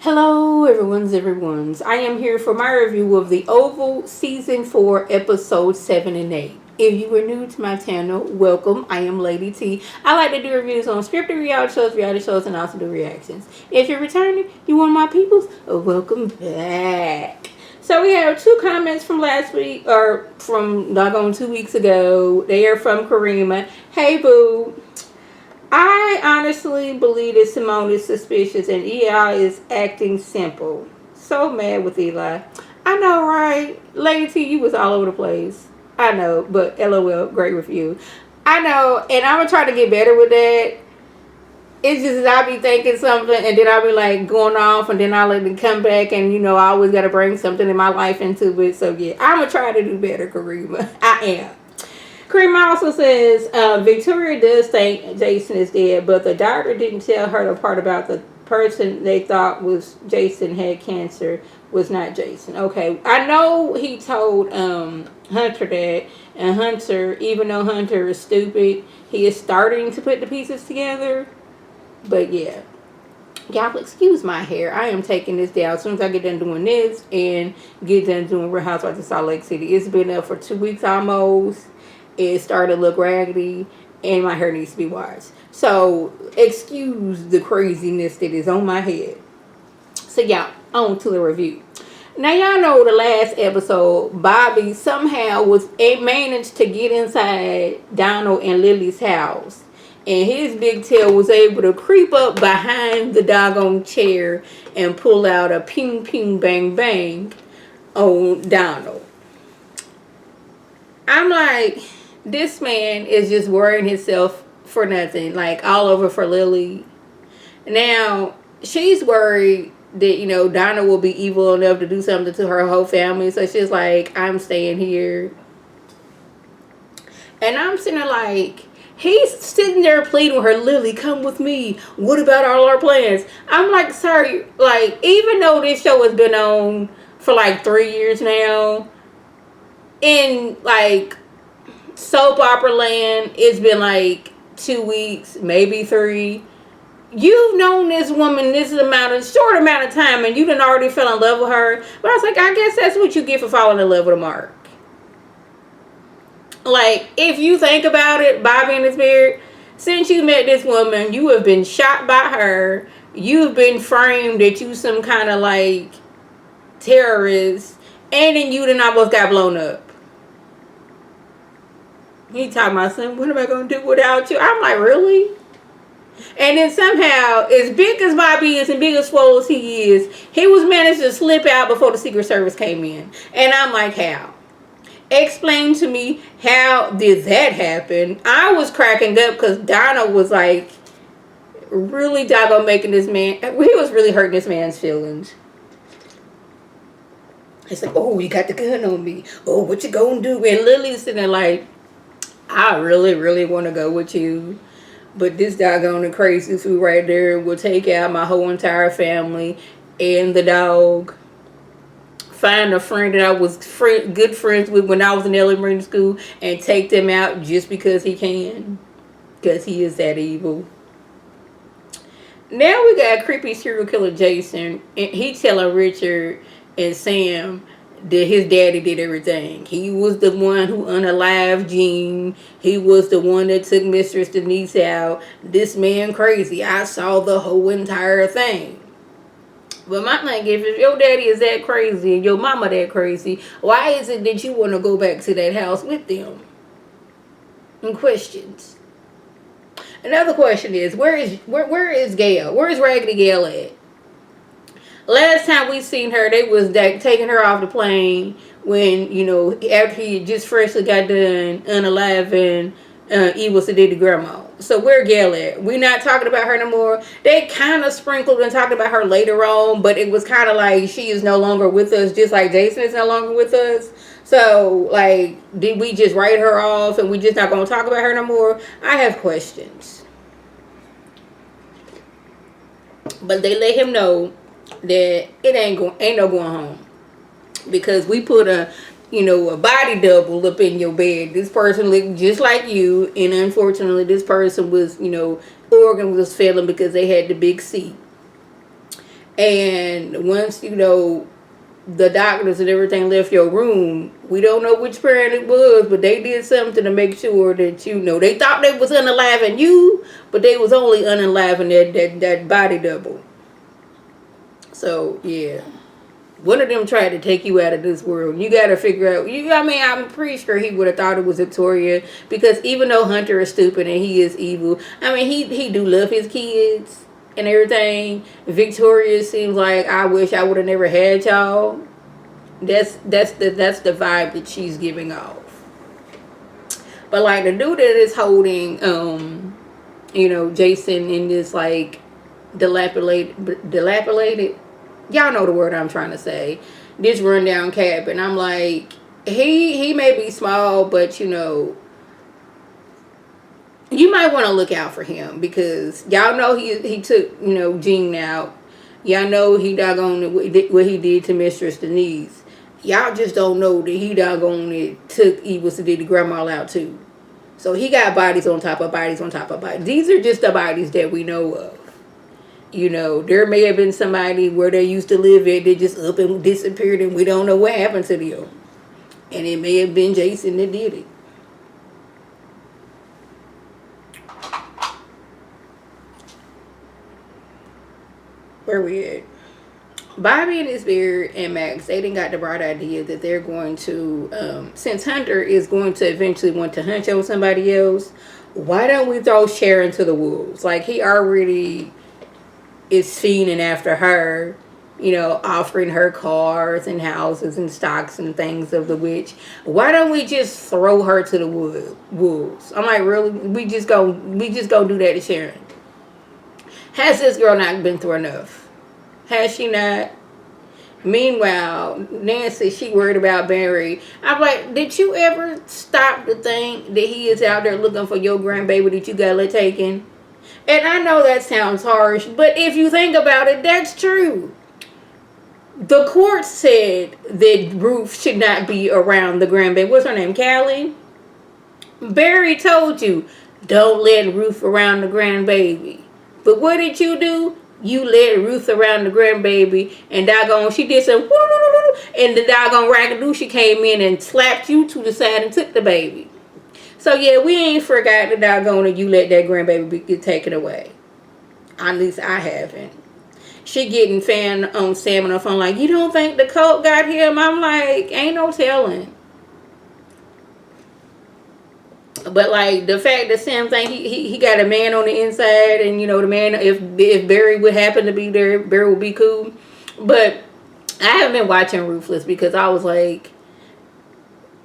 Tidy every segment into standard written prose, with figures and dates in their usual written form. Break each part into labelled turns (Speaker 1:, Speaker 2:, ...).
Speaker 1: Hello, everyone's. I am here for my review of The Oval Season 4, Episode 7 and 8. If you are new to my channel, welcome. I am Lady T. I like to do reviews on scripted reality shows, and also do reactions. If you're returning, you one of my peoples, welcome back. So we have two comments from last week, or from doggone 2 weeks ago. They are from Karima. Hey, boo. I honestly believe that Simone is suspicious and Eli is acting simple. So mad with Eli. I know, right? Lady T, you was all over the place. I know, but LOL, great review. I know, and I'm gonna try to get better with that. It's just that I be thinking something and then I be like going off and then I let it come back and I always gotta bring something in my life into it. So yeah, I'm gonna try to do better, Karima. I am. Karima also says Victoria does think Jason is dead, but the doctor didn't tell her the part about the person they thought was Jason had cancer was not Jason. Okay, I know he told Hunter that, and Hunter, even though Hunter is stupid, he is starting to put the pieces together. But yeah, y'all excuse my hair. I am taking this down as soon as I get done doing this and get done doing Real Housewives of Salt Lake City. It's been up for 2 weeks almost. It started to look raggedy and my hair needs to be washed. So excuse the craziness that is on my head. So y'all, on to the review. Now y'all know the last episode, Bobby somehow managed to get inside Donald and Lily's house. And his big tail was able to creep up behind the doggone chair and pull out a ping ping bang bang on Donald. I'm like, this man is just worrying himself for nothing, like all over for Lily. Now, she's worried that, Donna will be evil enough to do something to her whole family. So she's like, I'm staying here. And I'm sitting there like, he's sitting there pleading with her, Lily, come with me. What about all our plans? I'm like, sorry, like, even though this show has been on for like 3 years now, in like soap opera land, it's been like 2 weeks, maybe 3. You've known this woman this short amount of time, and you done already fell in love with her. But I was like, I guess that's what you get for falling in love with a Mark. Like, if you think about it, Bobby and his married, since you met this woman, you have been shot by her. You've been framed that you some kind of like terrorist, and then you done almost got blown up. He talking about something, what am I going to do without you? I'm like, really? And then somehow, as big as Bobby is and big as swole as he is, he was managed to slip out before the Secret Service came in. And I'm like, how? Explain to me, how did that happen? I was cracking up because Donna was like, really doggone making this man, he was really hurting this man's feelings. It's like, oh, you got the gun on me. Oh, what you gonna do? And Lily's sitting there like, I really, really want to go with you. But this doggone crazy fool right there will take out my whole entire family and the dog. Find a friend that I was good friends with when I was in elementary school and take them out just because he can. Because he is that evil. Now we got creepy serial killer Jason. And he telling Richard and Sam that his daddy did everything. He was the one who unalived Jean. He was the one that took Mistress Denise out. This man crazy. I saw the whole entire thing. But my thing is, if your daddy is that crazy and your mama that crazy, why is it that you want to go back to that house with them? And questions. Another question is, where is Gail? Where is Raggedy Gail at? Last time we seen her, they was taking her off the plane when, after he just freshly got done unaliving Evil Sedity Grandma. So where Gail at? We not talking about her no more. They kind of sprinkled and talked about her later on, but it was kind of like she is no longer with us, just like Jason is no longer with us. So, like, did we just write her off and we just not going to talk about her no more? I have questions. But they let him know that it ain't no going home, because we put a body double up in your bed. This person looked just like you, and unfortunately this person was organ was failing because they had the big C. And once, the doctors and everything left your room, we don't know which parent it was, but they did something to make sure that, they thought they was unaliving you, but they was only unaliving that body double. So, yeah. One of them tried to take you out of this world. You got to figure out. I'm pretty sure he would have thought it was Victoria, because even though Hunter is stupid and he is evil, he do love his kids and everything. Victoria seems like, I wish I would have never had y'all. That's the vibe that she's giving off. But like the dude that is holding, Jason in this like dilapidated. Y'all know the word I'm trying to say. This rundown cabin. I'm like, he may be small, but you might want to look out for him, because y'all know he took Jean out. Y'all know he doggone what he did to Mistress Denise. Y'all just don't know that he doggone took Evil Sadidi grandma out too. So he got bodies on top of bodies on top of bodies. These are just the bodies that we know of. There may have been somebody where they used to live at, they just up and disappeared, and we don't know what happened to them. And it may have been Jason that did it. Where we at? Bobby and his beard and Max, they didn't got the bright idea that they're going to, since Hunter is going to eventually want to hunt on somebody else, why don't we throw Sharon to the wolves? Like, he already is fiending after her, offering her cars and houses and stocks and things of the which. Why don't we just throw her to the wolves? I'm like, really? We just go do that to Sharon? Has this girl not been through enough? Has she not? Meanwhile, Nancy, she worried about Barry. I'm like, did you ever stop to think that he is out there looking for your grandbaby that you got let taken? And I know that sounds harsh, but if you think about it, that's true. The court said that Ruth should not be around the grandbaby. What's her name? Callie? Barry told you, don't let Ruth around the grandbaby. But what did you do? You let Ruth around the grandbaby, and doggone, she did some, and the doggone Raggadooshie came in and slapped you to the side and took the baby. So yeah, we ain't forgot the doggone you let that grandbaby get taken away. At least I haven't. She getting fan on Sam on the phone like, you don't think the cult got him? I'm like, ain't no telling. But like the fact that Sam think he got a man on the inside, and the man, if Barry would happen to be there, Barry would be cool. But I haven't been watching Ruthless because I was like,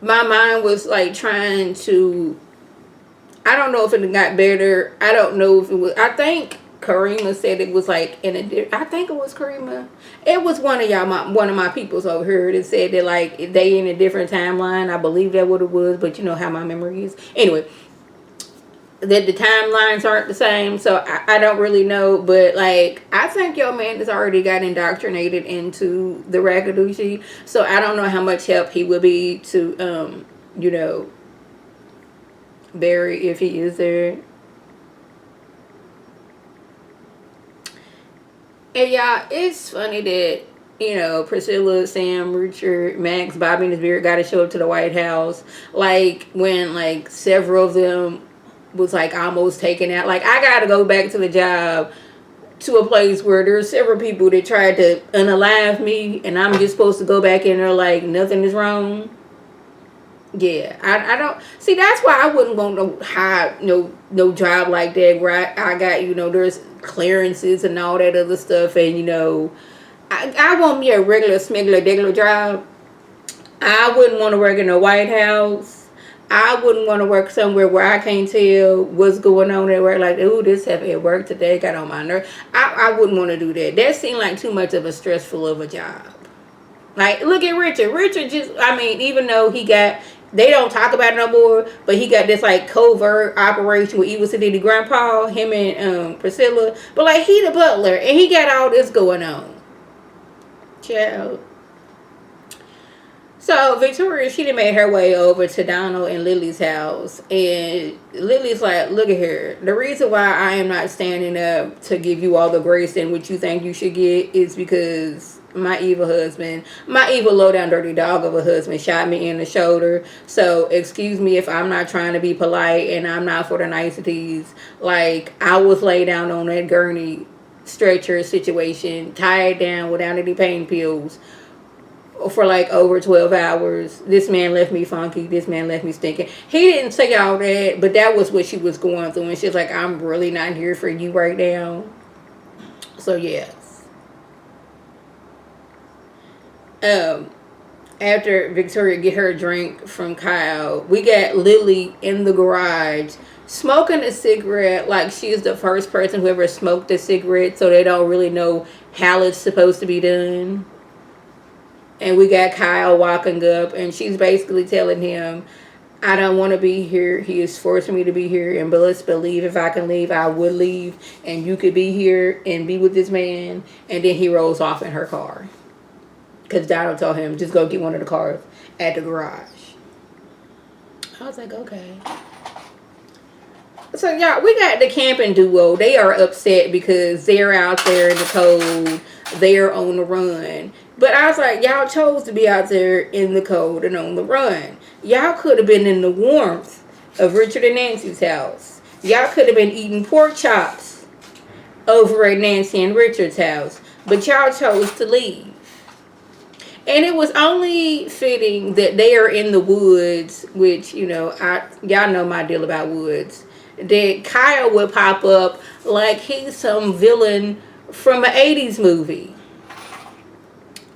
Speaker 1: my mind was like trying to, I don't know if it got better. I don't know if it was, I think Karima said it was like I think it was Karima. It was one of one of my peoples over here that said that like they in a different timeline. I believe that what it was, but you know how my memory is. Anyway, that the timelines aren't the same, so I don't really know. But like, I think your man has already got indoctrinated into the Raggadooshie, so I don't know how much help he would be to Barry if he is there. And y'all, it's funny that, Priscilla, Sam, Richard, Max, Bobby, and his beard got to show up to the White House. Like, when, like, several of them was, like, almost taken out. Like, I got to go back to the job to a place where there's several people that tried to unalive me, and I'm just supposed to go back in there like nothing is wrong. Yeah, I don't see. That's why I wouldn't want no job like that where I got there's clearances and all that other stuff, and I want me a regular smuggler degular job. I wouldn't want to work in the White House. I wouldn't want to work somewhere where I can't tell what's going on at work. Like, ooh, this heavy at work today got on my nerve. I wouldn't want to do that. That seemed like too much of a stressful of a job. Like, look at Richard. Richard just, even though they don't talk about it no more, but he got this like covert operation with Evil Sadidi Grandpa, him and Priscilla. But like, he the butler, and he got all this going on. Child. So Victoria, she done made her way over to Donald and Lily's house, and Lily's like, "Look at here. The reason why I am not standing up to give you all the grace and what you think you should get is because my evil husband, my evil low down dirty dog of a husband, shot me in the shoulder. So excuse me if I'm not trying to be polite and I'm not for the niceties. Like I was laid down on that gurney stretcher situation, tied down without any pain pills." For like over 12 hours. This man left me funky. This man left me stinking. He didn't say all that, but that was what she was going through. And she's like, I'm really not here for you right now. So, yes. After Victoria get her drink from Kyle, we got Lily in the garage smoking a cigarette like she's the first person who ever smoked a cigarette, so they don't really know how it's supposed to be done. And we got Kyle walking up, and she's basically telling him, I don't want to be here. He is forcing me to be here. And but let's believe if I can leave, I would leave. And you could be here and be with this man. And then he rolls off in her car. Because Donald told him, just go get one of the cars at the garage. I was like, okay. So, y'all, we got the camping duo. They are upset because they're out there in the cold. They're on the run. But I was like, y'all chose to be out there in the cold and on the run. Y'all could have been in the warmth of Richard and Nancy's house. Y'all could have been eating pork chops over at Nancy and Richard's house. But y'all chose to leave. And it was only fitting that they are in the woods, which, you know, y'all know my deal about woods, that Kyle would pop up like he's some villain from an 80s movie.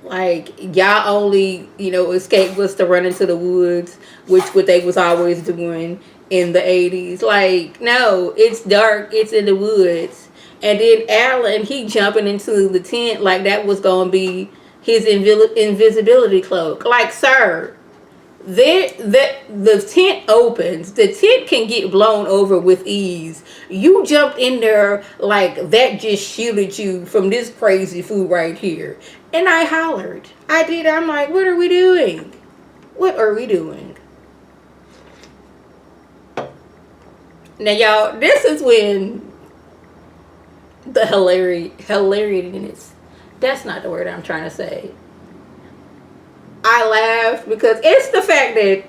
Speaker 1: Like, y'all only, you know, escape was to run into the woods, which what they was always doing in the 80s. Like, no, it's dark, it's in the woods. And then Alan, he jumping into the tent like that was going to be his invisibility cloak. Like, sir, the tent opens. The tent can get blown over with ease. You jumped in there like that just shielded you from this crazy food right here. And I hollered. I did. I'm like, what are we doing? What are we doing? Now, y'all, this is when the hilarious. That's not the word I'm trying to say. I laughed because it's the fact that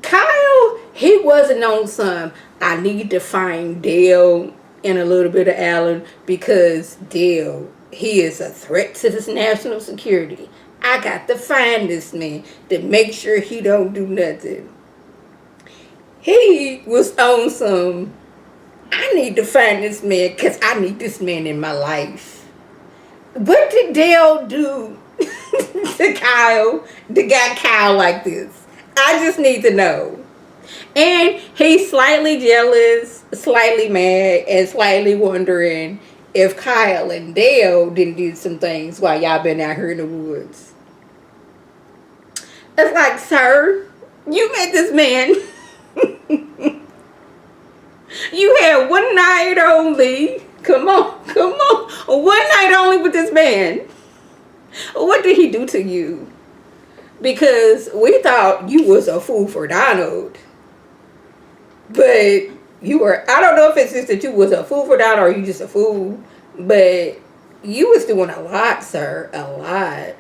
Speaker 1: Kyle, he wasn't on some, I need to find Dale and a little bit of Alan because Dale, he is a threat to this national security. I got to find this man to make sure he don't do nothing. He was on some, I need to find this man because I need this man in my life. What did Dale do to Kyle that got Kyle like this? I just need to know. And he's slightly jealous, slightly mad, and slightly wondering if Kyle and Dale didn't do some things while y'all been out here in the woods. It's like, sir, you met this man. You had one night only. Come on. One night only with this man. What did he do to you? Because we thought you was a fool for Donald. But you were, I don't know if it's just that you was a fool for Donald or you just a fool. But you was doing a lot, sir. A lot.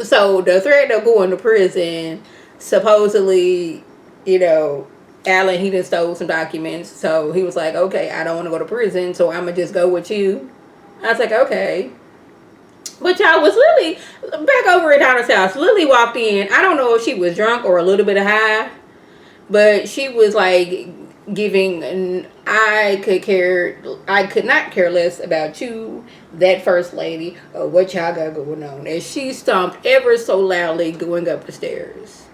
Speaker 1: So the threat of going to prison, supposedly, you know, Alan, he done stole some documents. So he was like, okay, I don't want to go to prison, so I'm going to just go with you. I was like, okay. But y'all, was Lily back over at Donald's house? Lily walked in. I don't know if she was drunk or a little bit of high, but she was like giving, I could not care less about you, that first lady, or what y'all got going on. And she stomped ever so loudly going up the stairs.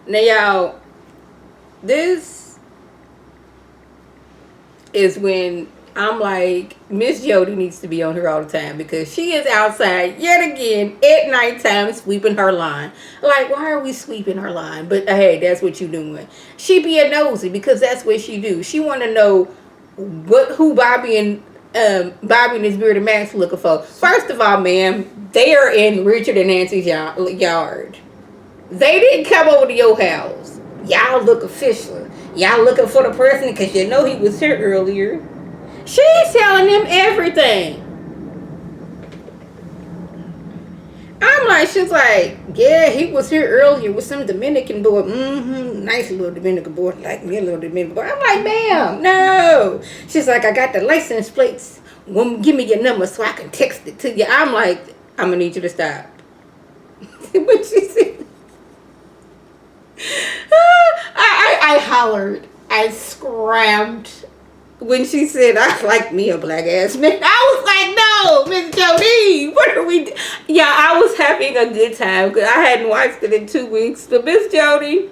Speaker 1: Now, y'all, this is when I'm like, Miss Jody needs to be on here all the time because she is outside yet again at nighttime sweeping her lawn. Like, why are we sweeping her lawn? But hey, that's what you doing. She be a nosy because that's what she do. She want to know who Bobby and Bobby and his bearded Max looking for. First of all, ma'am, they are in Richard and Nancy's yard. They didn't come over to your house. Y'all look official. Y'all looking for the person because you know he was here earlier. She's telling them everything. I'm like, she's like, yeah, he was here earlier with some Dominican boy. Nice little Dominican boy, like me, a little Dominican boy. I'm like, ma'am, no. She's like, I got the license plates. Give me your number so I can text it to you. I'm like, I'm gonna need you to stop. What she said, I hollered, I screamed when she said, I like me a black ass man. I was like, no, Miss Jody, what are we Yeah, I was having a good time because I hadn't watched it in 2 weeks. But Miss Jody,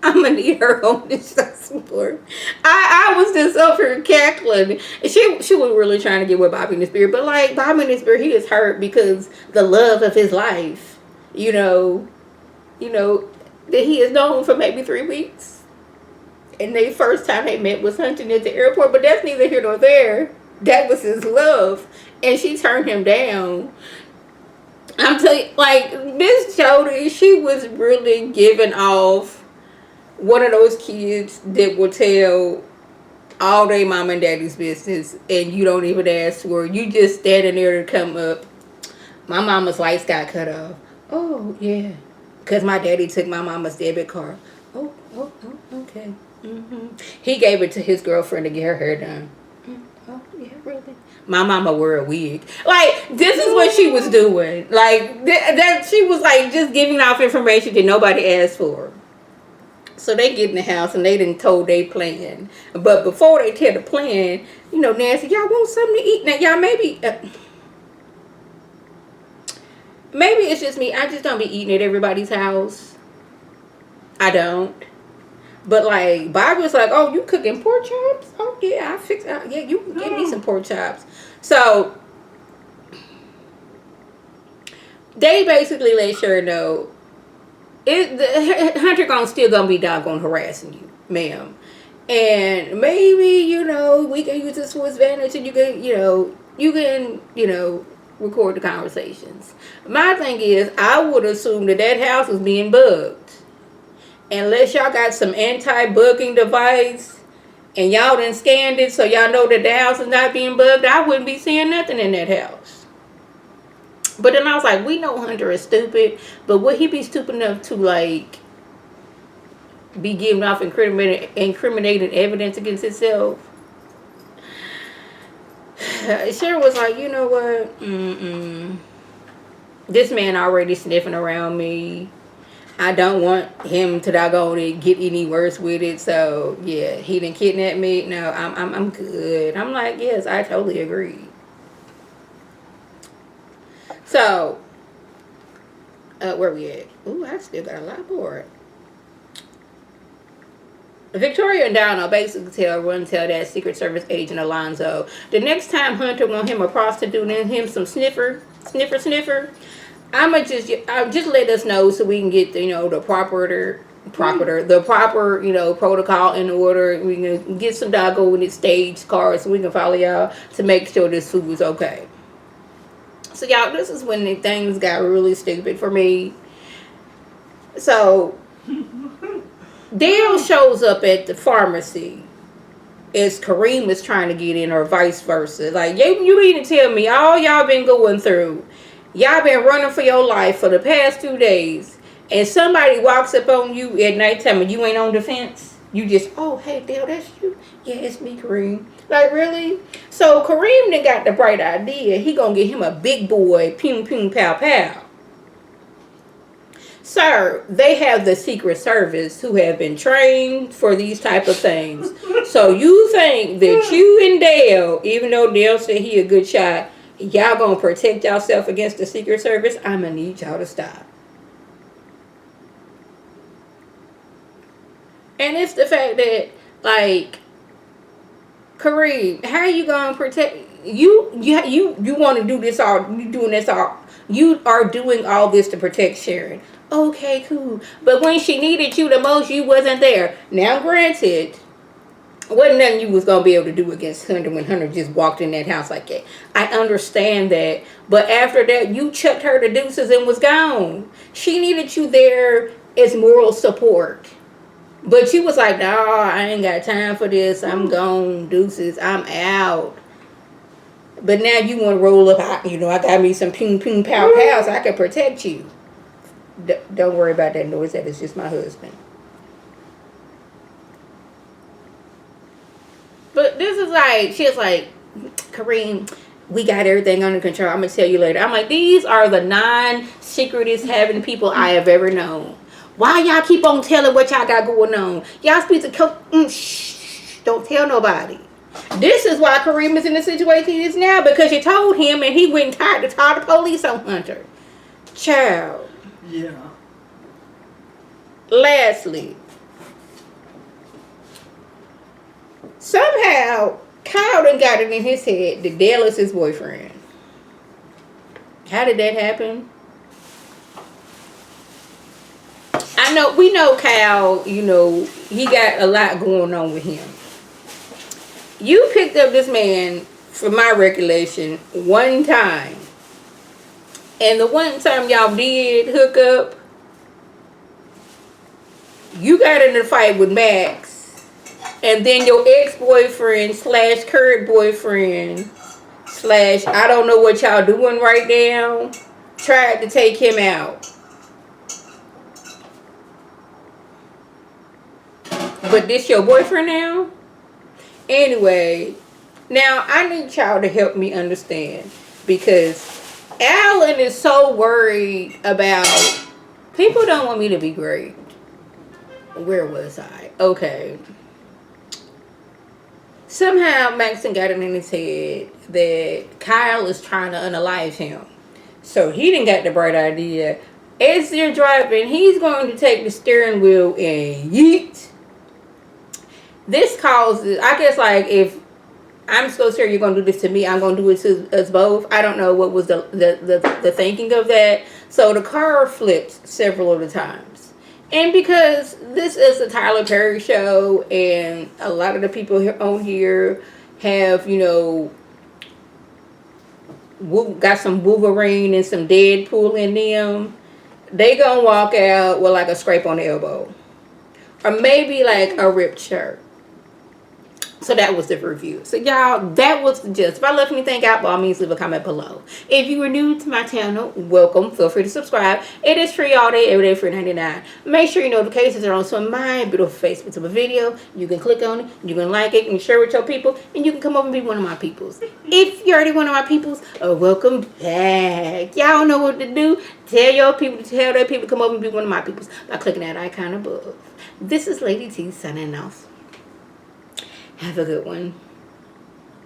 Speaker 1: I'm gonna need her on this support. I was just up here cackling. She was really trying to get with Bobby in the spirit, but like Bobby in the spirit, he is hurt because the love of his life, that he has known for maybe 3 weeks. And the first time they met was hunting at the airport, but that's neither here nor there. That was his love. And she turned him down. I'm telling you, like, Miss Jody, she was really giving off one of those kids that will tell all day mom and daddy's business, and you don't even ask for it. You just standing there to come up. My mama's lights got cut off. Oh, yeah. Because my daddy took my mama's debit card. Oh, okay. He gave it to his girlfriend to get her hair done. Oh, yeah, really? My mama wore a wig. Like, this is what she was doing. Like, that she was, like, just giving off information that nobody asked for. So they get in the house and they done told they plan. But before they tell the plan, Nancy, y'all want something to eat? Now, y'all maybe it's just me. I just don't be eating at everybody's house. I don't. But like Bob was like, "Oh, you cooking pork chops? Oh yeah, I fix. Yeah, you can give me some pork chops." So they basically let Sharon know Hunter still gonna be doggone harassing you, ma'am. And maybe we can use this to his advantage, and you can record the conversations. My thing is, I would assume that house was being bugged. Unless y'all got some anti-bugging device and y'all done scanned it so y'all know that the house is not being bugged, I wouldn't be seeing nothing in that house. But then I was like, we know Hunter is stupid, but would he be stupid enough to like be giving off incriminating evidence against himself? Sharon was like, you know what? This man already sniffing around me. I don't want him to doggone it get any worse with it. So yeah, he didn't kidnap me. No, I'm good. I'm like, yes, I totally agree. So where we at? Ooh, I still got a lot more. Victoria and Donald basically tell that Secret Service agent Alonzo the next time Hunter want him a prostitute and him some sniffer. I'ma just let us know so we can get the proper protocol in order. We can get some doggone stage cards so we can follow y'all to make sure this food is okay. So y'all, this is when the things got really stupid for me. So Dale shows up at the pharmacy as Kareem is trying to get in, or vice versa. Like, you need to tell me all y'all been going through. Y'all been running for your life for the past 2 days, and somebody walks up on you at nighttime and you ain't on defense. You just, oh, hey, Dale, that's you? Yeah, it's me, Kareem. Like, really? So Kareem then got the bright idea. He gonna get him a big boy, pew, pew, pow, pow. Sir, they have the Secret Service who have been trained for these type of things. So you think that you and Dale, even though Dale said he a good shot, y'all gonna protect yourself against the Secret Service? I'm gonna need y'all to stop. And it's the fact that, like, Kareem, how you gonna protect you want to do this all? You doing this all? You are doing all this to protect Sharon. Okay, cool. But when she needed you the most, you wasn't there. Now, granted, wasn't nothing you was gonna be able to do against Hunter when Hunter just walked in that house like that. I understand that, but after that, you chucked her to deuces and was gone. She needed you there as moral support, but you was like, "Nah, I ain't got time for this. I'm gone, deuces. I'm out." But now you want to roll up. I got me some ping ping pow pows. I can protect you. Don't worry about that noise. That is just my husband. But this is like, she's like, Kareem, we got everything under control. I'm going to tell you later. I'm like, these are the non-secretest having people I have ever known. Why y'all keep on telling what y'all got going on? Y'all speak to, shh, don't tell nobody. This is why Kareem is in the situation he is now, because you told him and he went and tied the police on Hunter. Child.
Speaker 2: Yeah.
Speaker 1: Lastly, somehow Kyle done got it in his head that Dale is his boyfriend. How did that happen? We know Kyle, he got a lot going on with him. You picked up this man, from my recollection, one time. And the one time y'all did hook up, you got in a fight with Max. And then your ex-boyfriend / current boyfriend / I don't know what y'all doing right now, tried to take him out. But this your boyfriend now? Anyway, now I need y'all to help me understand, because Alan is so worried about, people don't want me to be great. Where was I? Okay. Somehow Maxon got it in his head that Kyle is trying to unalive him. So he didn't got the bright idea. As they're driving, he's going to take the steering wheel and yeet. This causes, I guess, like, if I'm so sure you're going to do this to me, I'm going to do it to us both. I don't know what was the thinking of that. So the car flipped several of the times. And because this is the Tyler Perry show, and a lot of the people on here have, got some Wolverine and some Deadpool in them, they gonna walk out with like a scrape on the elbow. Or maybe like a ripped shirt. So that was the review. So y'all, that was the gist. If I left anything out, by all means, leave a comment below. If you are new to my channel, welcome. Feel free to subscribe. It is free all day, every day, free 99. Make sure your notifications are on, so my beautiful Facebook of a video. You can click on it, you can like it, and share it with your people, and you can come over and be one of my peoples. If you're already one of my peoples, welcome back. Y'all know what to do. Tell your people to tell their people to come over and be one of my peoples by clicking that icon above. This is Lady T signing off. Have a good one.